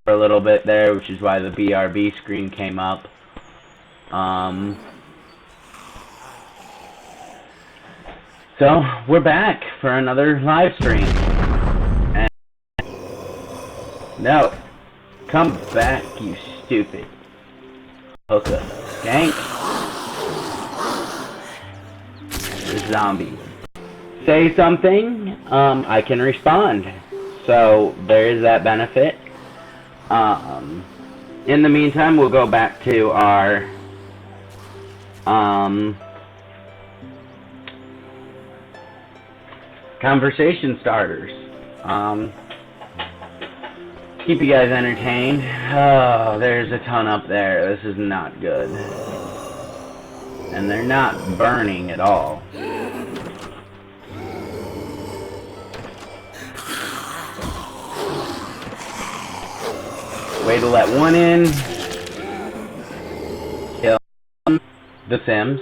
for a little bit there, which is why the BRB screen came up. So, we're back for another live stream. And no, come back, you stupid hooker. Gank. Zombie. Say something, I can respond. So, there is that benefit. In the meantime, we'll go back to our, conversation starters. Keep you guys entertained. Oh, there's a ton up there. This is not good. And they're not burning at all. Way to let one in. Kill The Sims.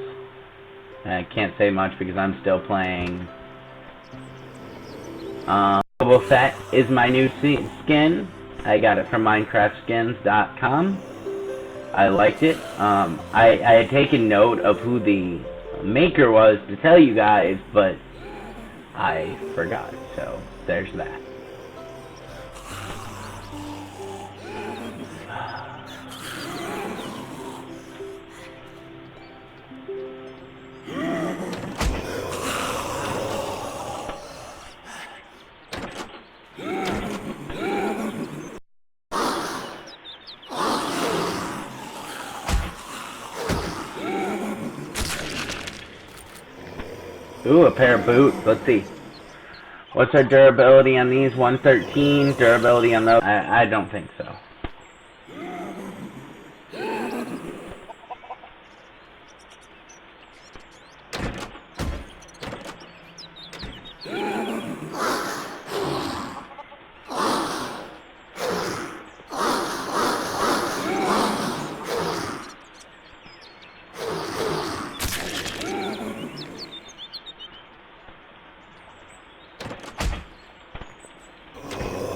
I can't say much because I'm still playing. Boba Fett is my new skin. I got it from MinecraftSkins.com. I liked it. I had taken note of who the maker was to tell you guys, but I forgot. So there's that. Ooh, a pair of boots. Let's see. What's our durability on these? 113. Durability on those? I don't think so.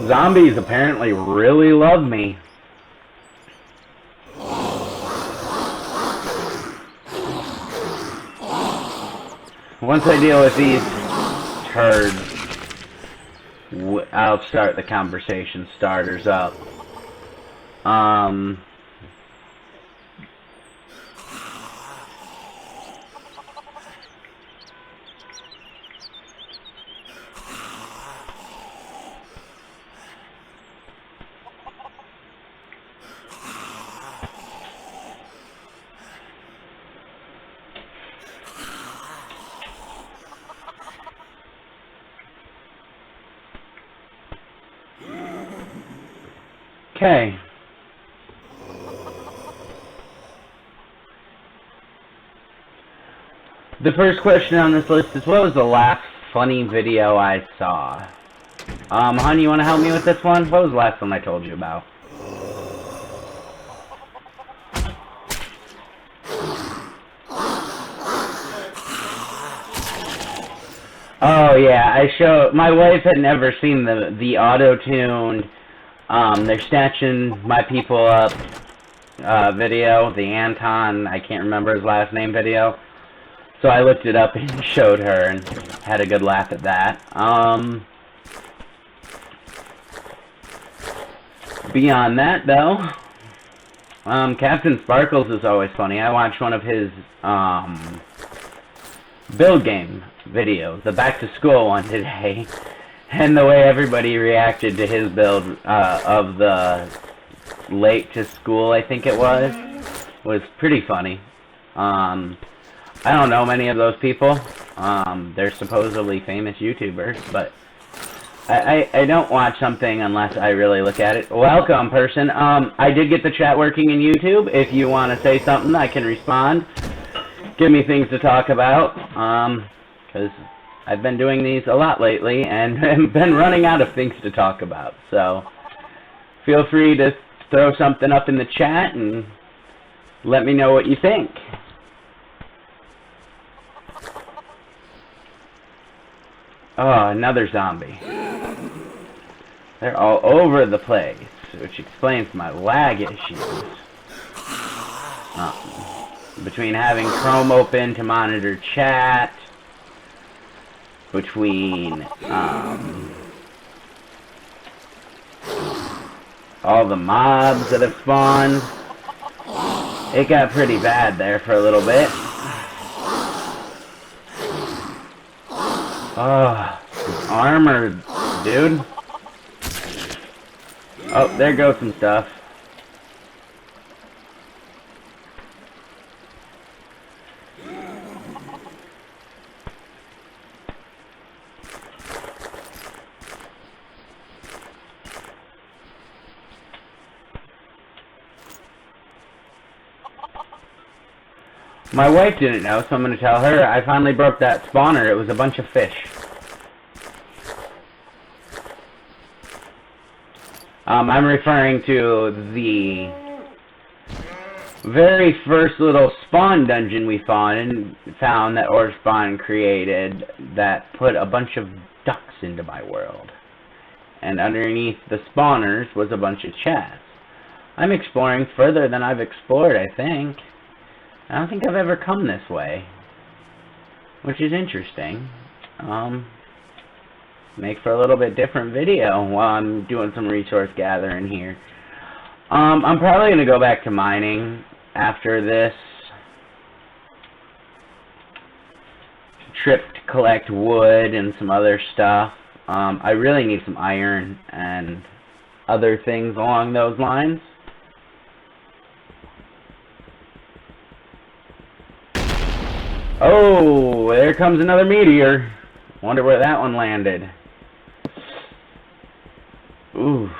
Zombies apparently really love me. Once I deal with these turds, I'll start the conversation starters up. Okay. The first question on this list is, what was the last funny video I saw? Hon, you want to help me with this one? What was the last one I told you about? Oh yeah, my wife had never seen the auto-tuned, they're snatching my people up, video, the Anton, I can't remember his last name video. So I looked it up and showed her and had a good laugh at that. Beyond that though, Captain Sparkles is always funny. I watched one of his, build game videos, the back to school one today. And the way everybody reacted to his build of the late to school, I think it was pretty funny. I don't know many of those people. They're supposedly famous YouTubers, but I don't watch something unless I really look at it. Welcome, person. I did get the chat working in YouTube. If you want to say something, I can respond. Give me things to talk about, because I've been doing these a lot lately and been running out of things to talk about. So feel free to throw something up in the chat and let me know what you think. Oh, another zombie. They're all over the place. which explains my lag issues. Between having Chrome open to monitor chat, between all the mobs that have spawned, it got pretty bad there for a little bit. Oh, armor, dude. Oh, there goes some stuff. My wife didn't know, so I'm going to tell her. I finally broke that spawner. It was a bunch of fish. I'm referring to the very first little spawn dungeon we found that Orspawn created that put a bunch of ducks into my world. And underneath the spawners was a bunch of chests. I'm exploring further than I've explored, I think. I don't think I've ever come this way, which is interesting. Make for a little bit different video while I'm doing some resource gathering here. I'm probably going to go back to mining after this trip to collect wood and some other stuff. I really need some iron and other things along those lines. Oh, there comes another meteor. Wonder where that one landed. Ooh.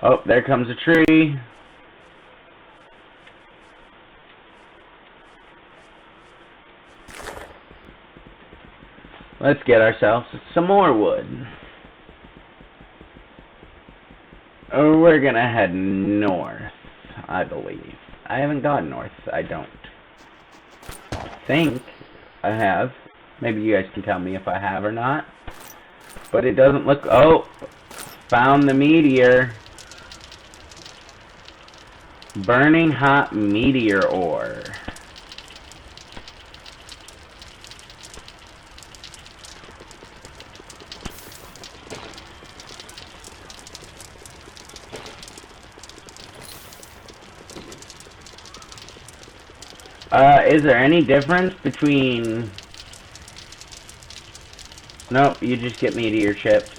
Oh, there comes a tree. Let's get ourselves some more wood. Oh, we're gonna head north, I believe. I haven't gone north. I don't think I have. Maybe you guys can tell me if I have or not. But it doesn't look... Oh! Found the meteor. Burning hot meteor ore. Is there any difference between... Nope, you just get meteor chips.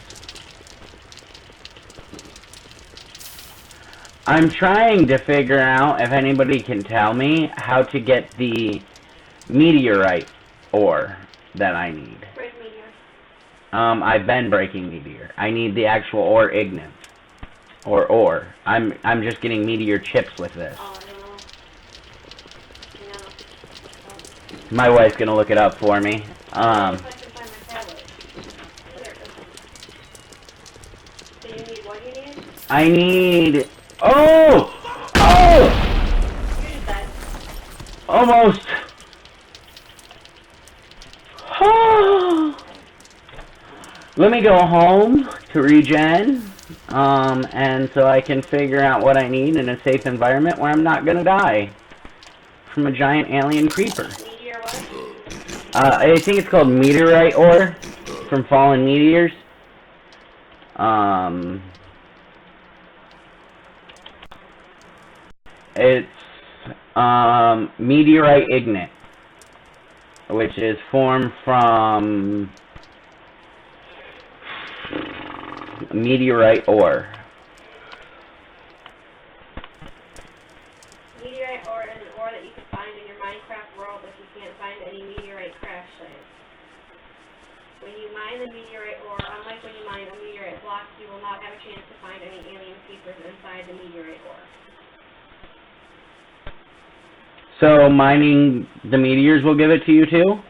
I'm trying to figure out if anybody can tell me how to get the meteorite ore that I need. Break meteor. I've been breaking meteor. I need the actual ore ignis. Or ore. I'm just getting meteor chips with this. Oh, I don't know. My wife's gonna look it up for me. If I can find my tablet. There it is. So you need what you need? I need... Oh! Oh! You just died. Almost. Let me go home to regen, and so I can figure out what I need in a safe environment where I'm not gonna die from a giant alien creeper. Meteor what? I think it's called meteorite ore from fallen meteors. It's meteorite ignis, which is formed from meteorite ore. Meteorite ore is an ore that you can find in your Minecraft world if you can't find any meteorite crash sites. When you mine the meteorite ore, unlike when you mine a meteorite block, you will not have a chance to find any alien creepers inside the meteorite ore. So mining the meteors will give it to you too?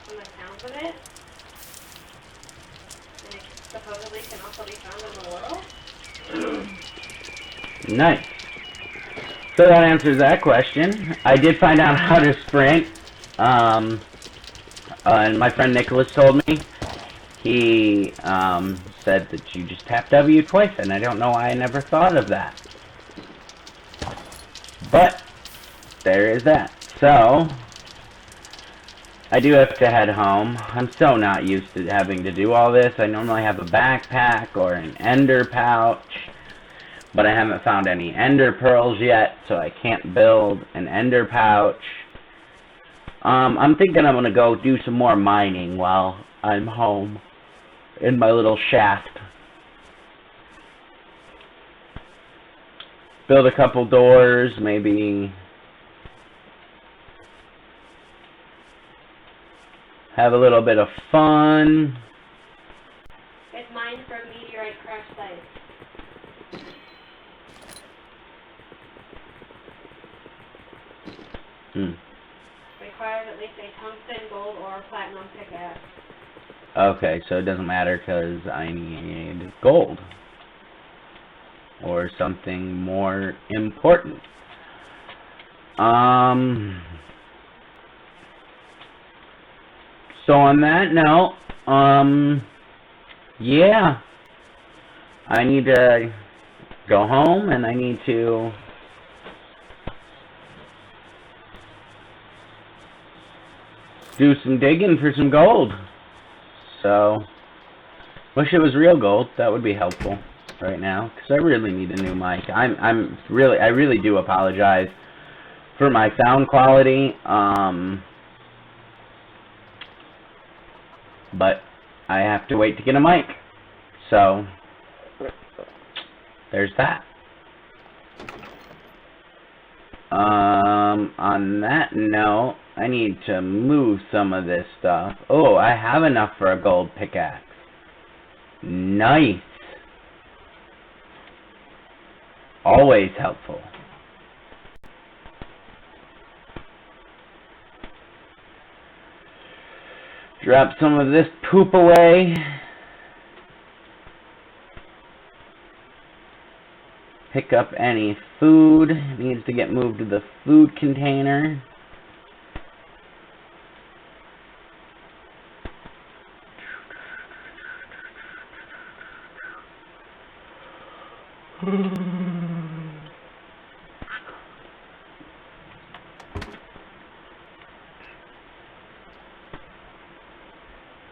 From the sounds of it, supposedly can also be found in the world. Nice. So that answers that question. I did find out how to sprint. And my friend Nicholas told me. He said that you just tap W twice, and I don't know why I never thought of that. But there is that. So I do have to head home. I'm so not used to having to do all this. I normally have a backpack or an ender pouch, but I haven't found any ender pearls yet, so I can't build an ender pouch. I'm thinking I'm going to go do some more mining while I'm home in my little shaft. Build a couple doors, maybe have a little bit of fun. It's mined from meteorite crash sites. Requires at least a tungsten, gold, or platinum pickaxe. Okay, so it doesn't matter because I need gold. Or something more important. So on that note, yeah. I need to go home and I need to do some digging for some gold. So, wish it was real gold. That would be helpful right now, because I really need a new mic. I really do apologize for my sound quality. But I have to wait to get a mic. So, there's that. On that note, I need to move some of this stuff. Oh, I have enough for a gold pickaxe. Nice. Always helpful. Drop some of this poop away. Pick up any food. It needs to get moved to the food container.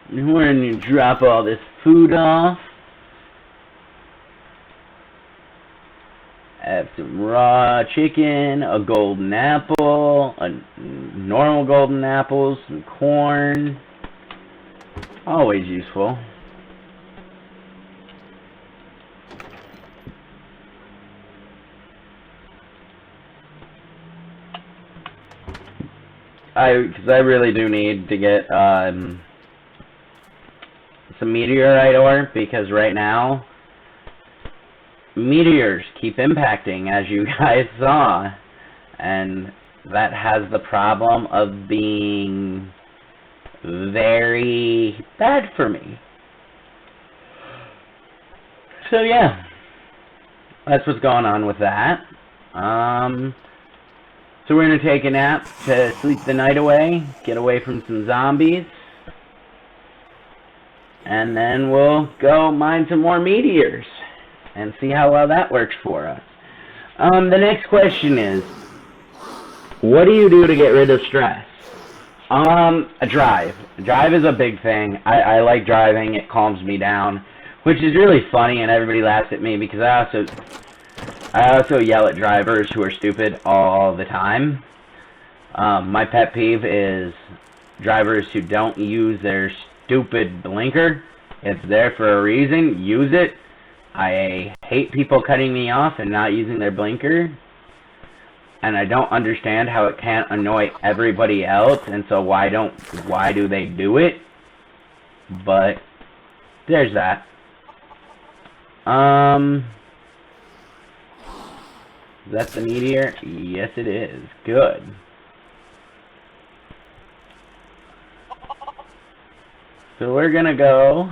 And we're going to drop all this food off. I have some raw chicken, a golden apple, a normal golden apple, some corn. Always useful. Because I really do need to get some meteorite ore, because right now meteors keep impacting, as you guys saw, and that has the problem of being very bad for me. So yeah, that's what's going on with that. So we're going to take a nap to sleep the night away, get away from some zombies, and then we'll go mine some more meteors and see how well that works for us. The next question is, what do you do to get rid of stress? A drive. Drive is a big thing. I like driving. It calms me down, which is really funny, and everybody laughs at me because I also yell at drivers who are stupid all the time. My pet peeve is drivers who don't use their stupid blinker. It's there for a reason. Use it. I hate people cutting me off and not using their blinker. And I don't understand how it can't annoy everybody else, and so why do they do it? But there's that. Is that the meteor? Yes, it is. Good. So we're gonna go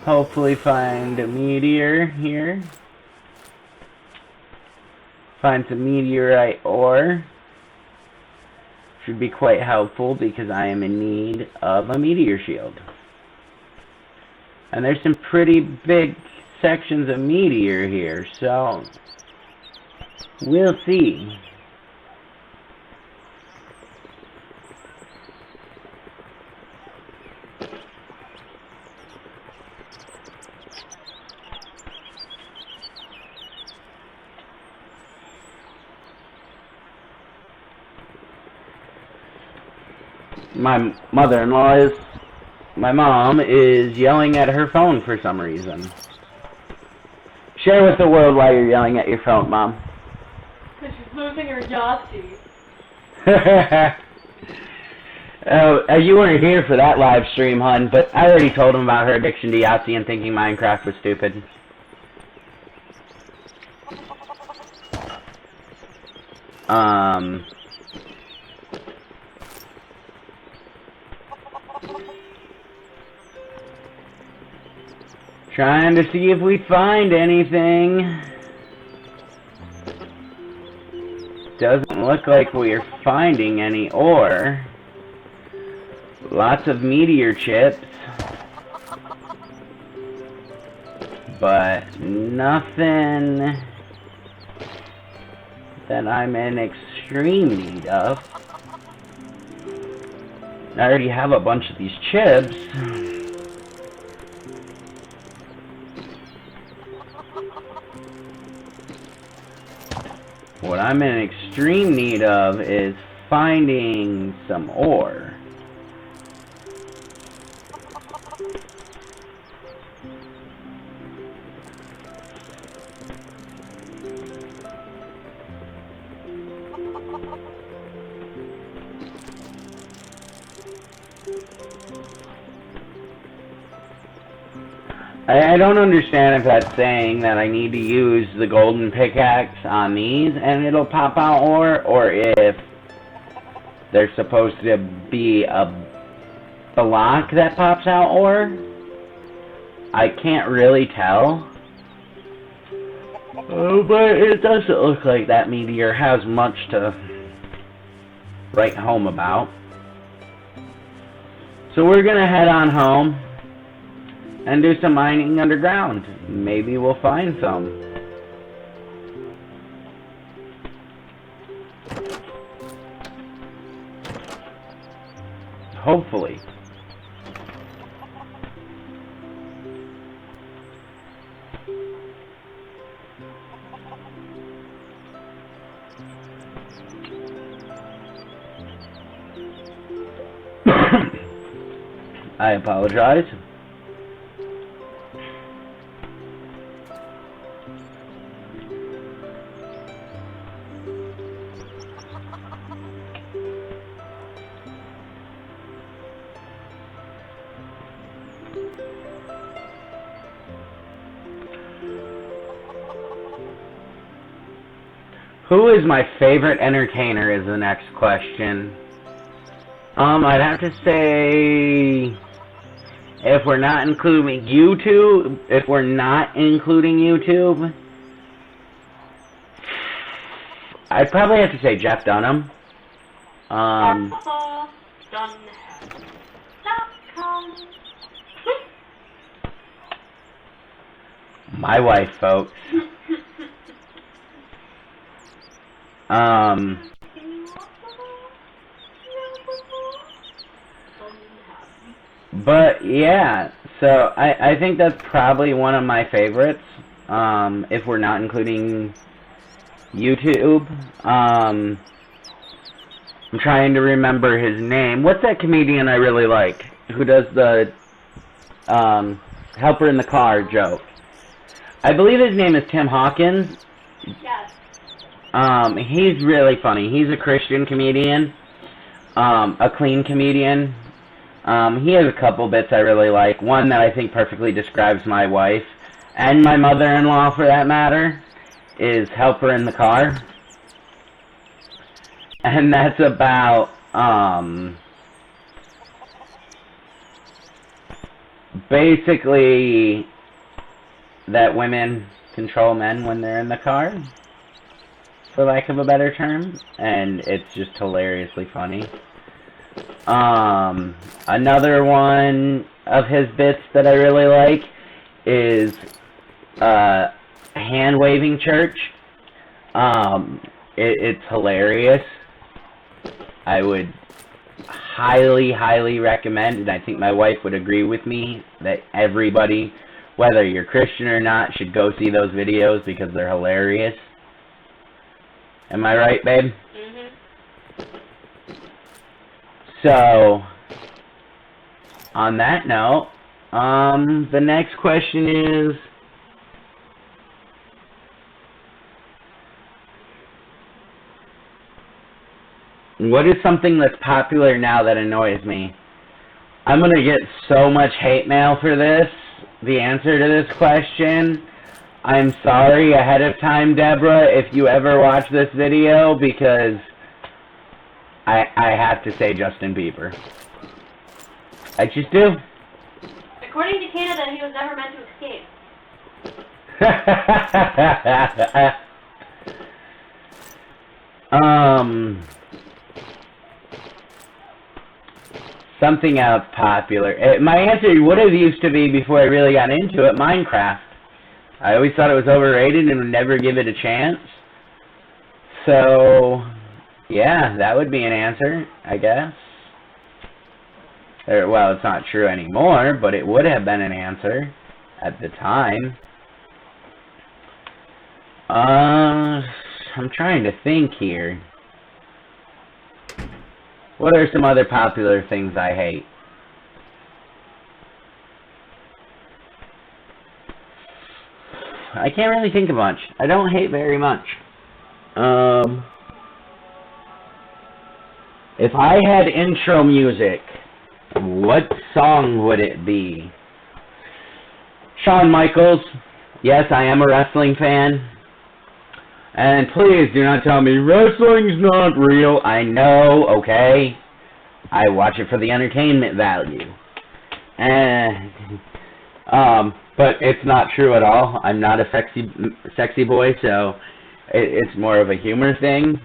hopefully find a meteor here. Find some meteorite ore. Should be quite helpful because I am in need of a meteor shield. And there's some pretty big sections of meteor here, so we'll see. My mom is yelling at her phone for some reason. Share with the world why you're yelling at your phone, Mom. Because she's losing her Yahtzee. You weren't here for that live stream, hun, but I already told him about her addiction to Yahtzee and thinking Minecraft was stupid. Trying to see if we find anything. Doesn't look like we're finding any ore. Lots of meteor chips. But nothing that I'm in extreme need of. I already have a bunch of these chips. What I'm in extreme need of is finding some ore. I don't understand if that's saying that I need to use the golden pickaxe on these and it'll pop out ore, or if there's supposed to be a block that pops out ore. I can't really tell. But it doesn't look like that meteor has much to write home about. So we're gonna head on home and do some mining underground. Maybe we'll find some. Hopefully. I apologize. Who is my favorite entertainer is the next question. I'd have to say, if we're not including YouTube, I'd probably have to say Jeff Dunham. My wife, folks. But yeah, so I think that's probably one of my favorites, if we're not including YouTube. I'm trying to remember his name. What's that comedian I really like, who does the helper in the car joke? I believe his name is Tim Hawkins. Yes. He's really funny. He's a Christian comedian, a clean comedian. He has a couple bits I really like. One that I think perfectly describes my wife, and my mother-in-law for that matter, is Helper in the Car. And that's about, basically that women control men when they're in the car, for lack of a better term, and it's just hilariously funny. Another one of his bits that I really like is hand-waving church. It's hilarious. I would highly, highly recommend, and I think my wife would agree with me, that everybody, whether you're Christian or not, should go see those videos because they're hilarious. Am I right, babe? Mhm. So, on that note, the next question is, what is something that's popular now that annoys me? I'm going to get so much hate mail for this, the answer to this question. I'm sorry ahead of time, Deborah, if you ever watch this video, because I have to say Justin Bieber. I just do. According to Canada, he was never meant to escape. Something else popular. My answer would have used to be, before I really got into it, Minecraft. I always thought it was overrated and would never give it a chance. So, yeah, that would be an answer, I guess. Well, it's not true anymore, but it would have been an answer at the time. I'm trying to think here. What are some other popular things I hate? I can't really think of much. I don't hate very much. If I had intro music, what song would it be? Shawn Michaels. Yes, I am a wrestling fan. And please do not tell me wrestling's not real. I know, okay? I watch it for the entertainment value. And, but it's not true at all. I'm not a sexy boy, so it's more of a humor thing.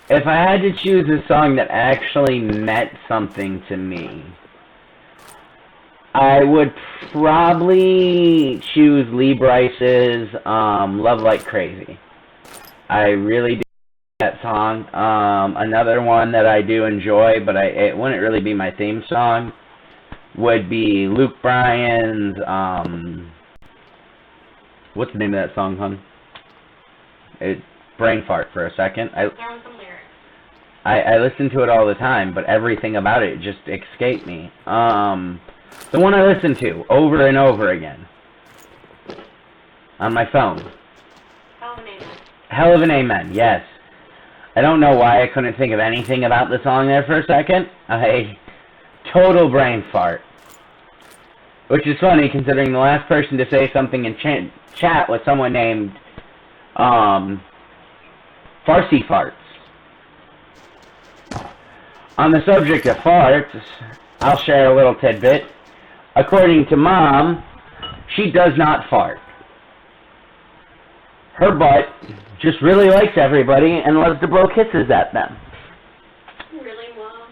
If I had to choose a song that actually meant something to me, I would probably choose Lee Bryce's Love Like Crazy. I really do that song. Another one that I do enjoy, but it wouldn't really be my theme song, would be Luke Bryan's, what's the name of that song, hon? Brain fart for a second. I listen to it all the time, but everything about it just escaped me. The one I listen to over and over again on my phone. Hell of an Amen. Hell of an Amen, yes. I don't know why I couldn't think of anything about the song there for a second. Total brain fart. Which is funny, considering the last person to say something in chat was someone named Farsi Farts. On the subject of farts, I'll share a little tidbit. According to Mom, she does not fart. Her butt just really likes everybody and loves to blow kisses at them. Really, Mom?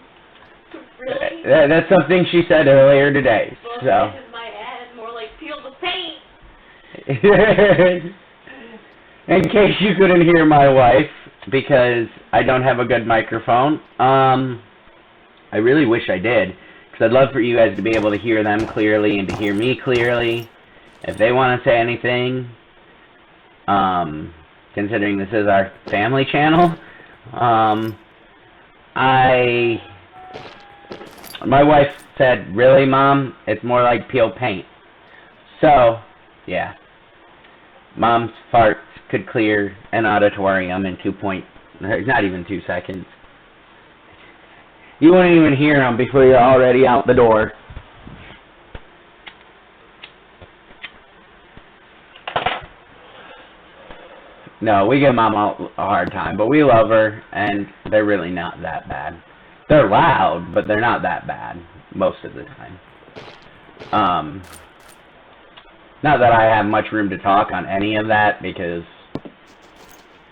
Really? That's something she said earlier today. Blow kisses my ass, more like peel the paint. In case you couldn't hear my wife, because I don't have a good microphone, I really wish I did, because I'd love for you guys to be able to hear them clearly and to hear me clearly. If they want to say anything, considering this is our family channel, my wife said, really, Mom? It's more like peel paint. So, yeah. Mom's farts could clear an auditorium in not even 2 seconds. You won't even hear them before you're already out the door. No, we give Mom a hard time, but we love her, and they're really not that bad. They're loud, but they're not that bad. most of the time. Not that I have much room to talk on any of that, because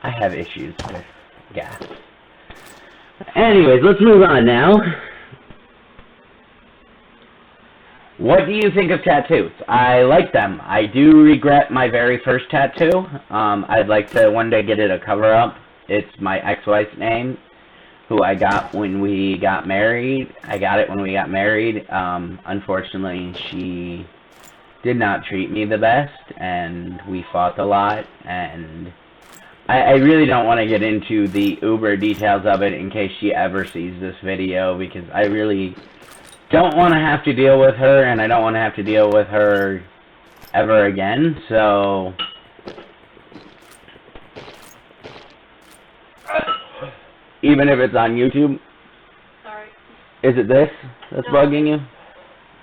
I have issues with gas. Anyways, let's move on now. What do you think of tattoos? I like them. I do regret my very first tattoo. I'd like to one day get it a cover-up. It's my ex-wife's name, who I got when we got married. I got it when we got married. Unfortunately, she did not treat me the best, and we fought a lot, and I really don't want to get into the uber details of it in case she ever sees this video, because I really don't want to have to deal with her, and I don't want to have to deal with her ever again, so even if it's on YouTube. Sorry. Is it this that's bugging you?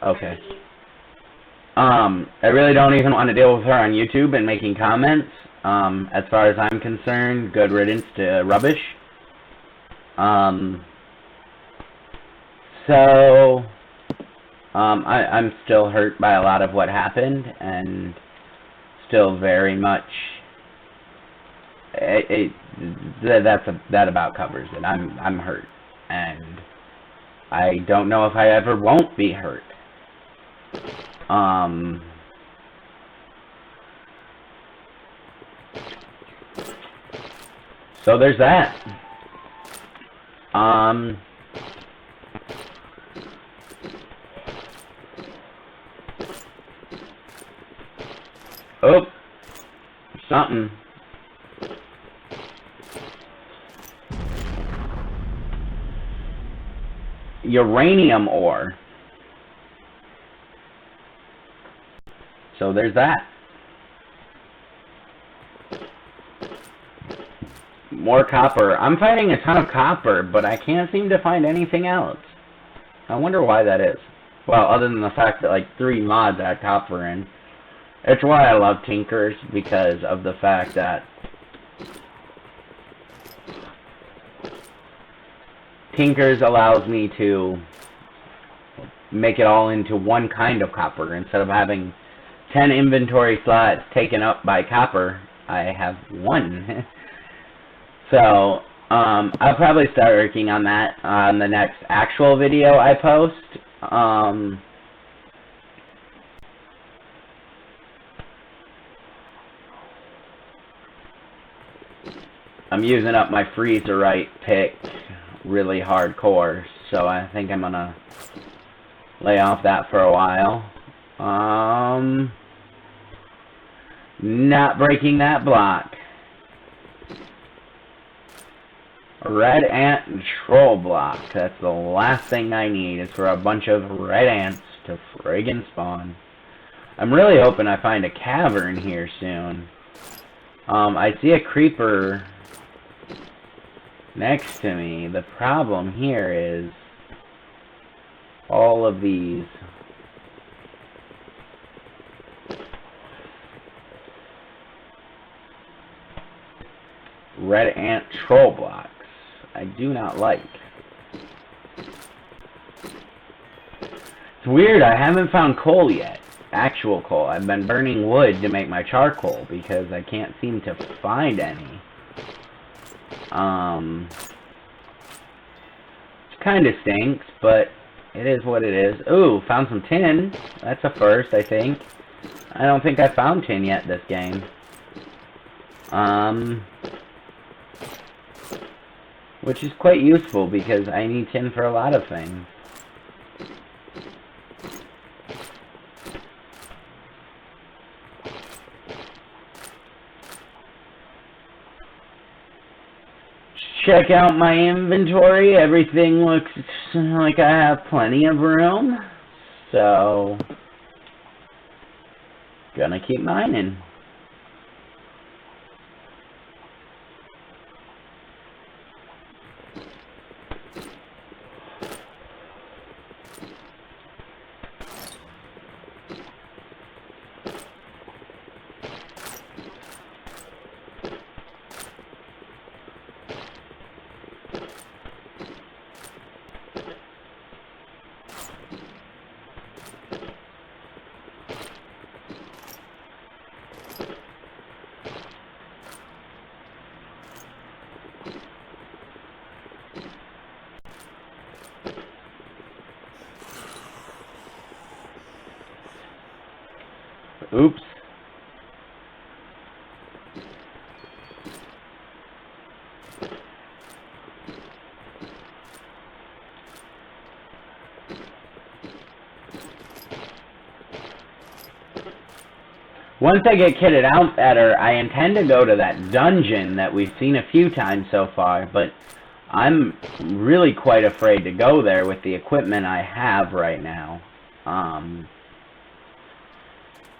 Okay. I really don't even want to deal with her on YouTube and making comments. As far as I'm concerned, good riddance to rubbish. So, I'm still hurt by a lot of what happened, and still very much, that about covers it. I'm hurt, and I don't know if I ever won't be hurt. So there's that. Oh, something. Uranium ore. So there's that. More copper. I'm finding a ton of copper, but I can't seem to find anything else. I wonder why that is. Well, other than the fact that like 3 mods had copper in. It's why I love Tinkers, because of the fact that Tinkers allows me to make it all into one kind of copper. Instead of having 10 inventory slots taken up by copper, I have 1. So, I'll probably start working on that on the next actual video I post. I'm using up my freezerite pick really hardcore, so I think I'm gonna lay off that for a while. Not breaking that block. Red ant and troll block. That's the last thing I need, is for a bunch of red ants to friggin' spawn. I'm really hoping I find a cavern here soon. I see a creeper next to me. The problem here is all of these red ant troll blocks. I do not like. It's weird, I haven't found coal yet. Actual coal. I've been burning wood to make my charcoal because I can't seem to find any. It kind of stinks, but it is what it is. Ooh, found some tin. That's a first, I think. I don't think I found tin yet this game. Which is quite useful because I need tin for a lot of things. Check out my inventory. Everything looks like I have plenty of room. So, gonna keep mining. Oops. Once I get kitted out better, I intend to go to that dungeon that we've seen a few times so far, but I'm really quite afraid to go there with the equipment I have right now.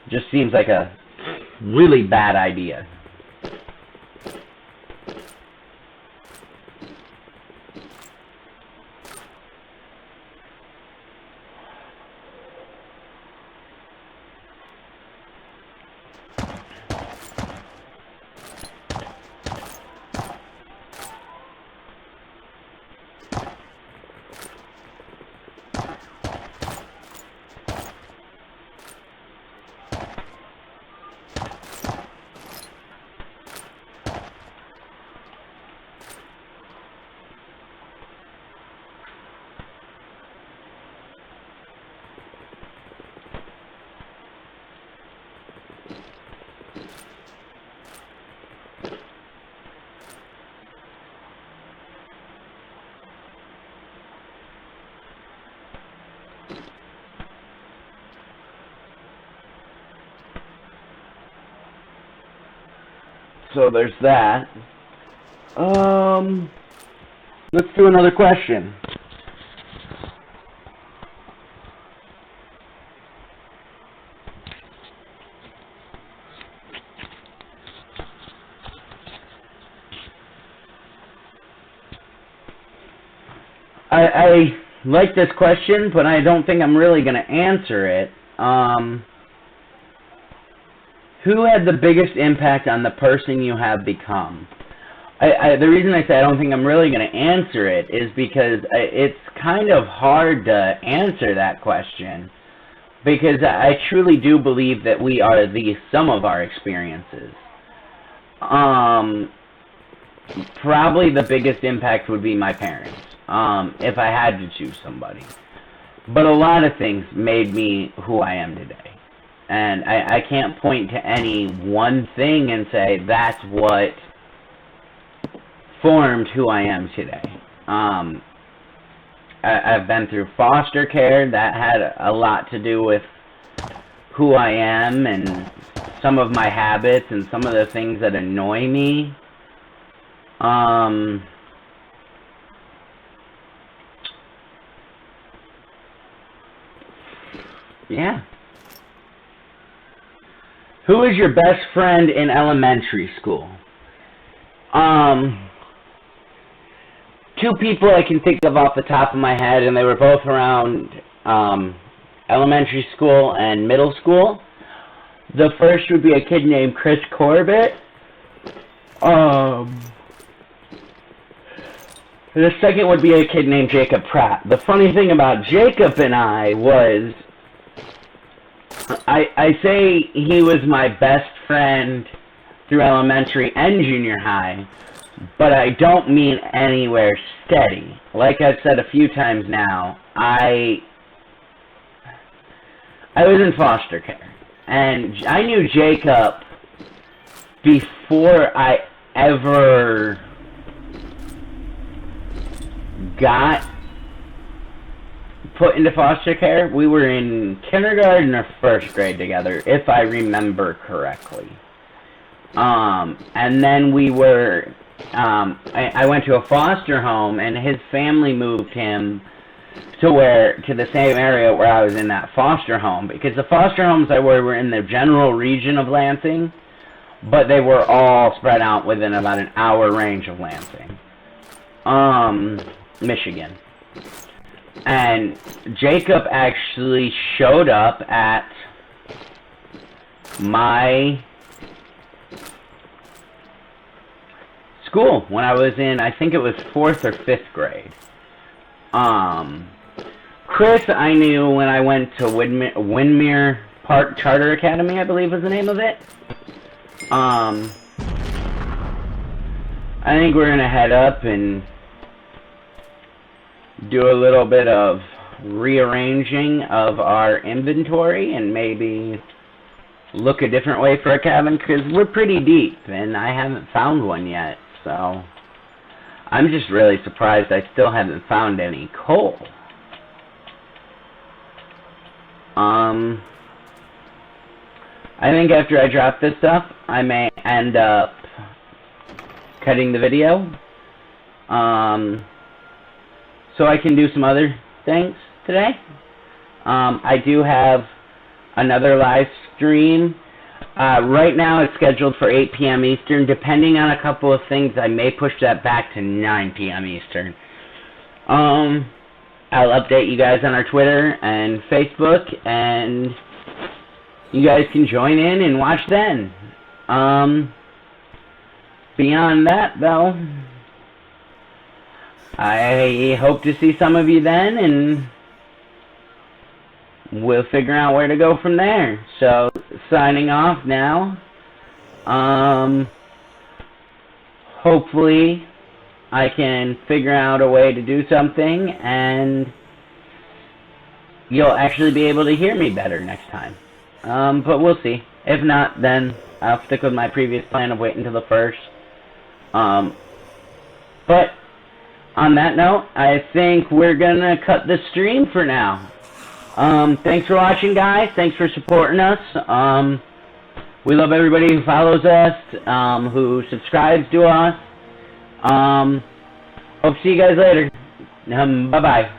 Just seems like a really bad idea. So there's that. Let's do another question. I like this question, but I don't think I'm really going to answer it. Who had the biggest impact on the person you have become? The reason I say I don't think I'm really going to answer it is because it's kind of hard to answer that question, because I truly do believe that we are the sum of our experiences. Probably the biggest impact would be my parents, if I had to choose somebody. But a lot of things made me who I am today. And I can't point to any one thing and say that's what formed who I am today. I've been through foster care. That had a lot to do with who I am and some of my habits and some of the things that annoy me. Yeah. Who was your best friend in elementary school? Two people I can think of off the top of my head, and they were both around elementary school and middle school. The first would be a kid named Chris Corbett. The second would be a kid named Jacob Pratt. The funny thing about Jacob and I was, I say he was my best friend through elementary and junior high, but I don't mean anywhere steady. Like I've said a few times now, I was in foster care, and I knew Jacob before I ever got put into foster care. We were in kindergarten or first grade together, if I remember correctly. And then we were, I went to a foster home, and his family moved him to the same area where I was in that foster home, because the foster homes I were in the general region of Lansing, but they were all spread out within about an hour range of Lansing, Michigan. And Jacob actually showed up at my school when I was in, I think it was 4th or 5th grade. Chris I knew when I went to Windmere Park Charter Academy, I believe was the name of it. I think we're gonna head up and do a little bit of rearranging of our inventory and maybe look a different way for a cabin, because we're pretty deep, and I haven't found one yet, so I'm just really surprised I still haven't found any coal. I think after I drop this stuff, I may end up cutting the video, so I can do some other things today. I do have another live stream. Right now it's scheduled for 8 p.m. Eastern. Depending on a couple of things, I may push that back to 9 p.m. Eastern. I'll update you guys on our Twitter and Facebook, and you guys can join in and watch then. Beyond that, though, I hope to see some of you then, and we'll figure out where to go from there. So, signing off now. Hopefully, I can figure out a way to do something, and you'll actually be able to hear me better next time. But we'll see. If not, then I'll stick with my previous plan of waiting until the 1st. But on that note, I think we're gonna cut the stream for now. Thanks for watching, guys. Thanks for supporting us. We love everybody who follows us, who subscribes to us. Hope to see you guys later. Bye-bye.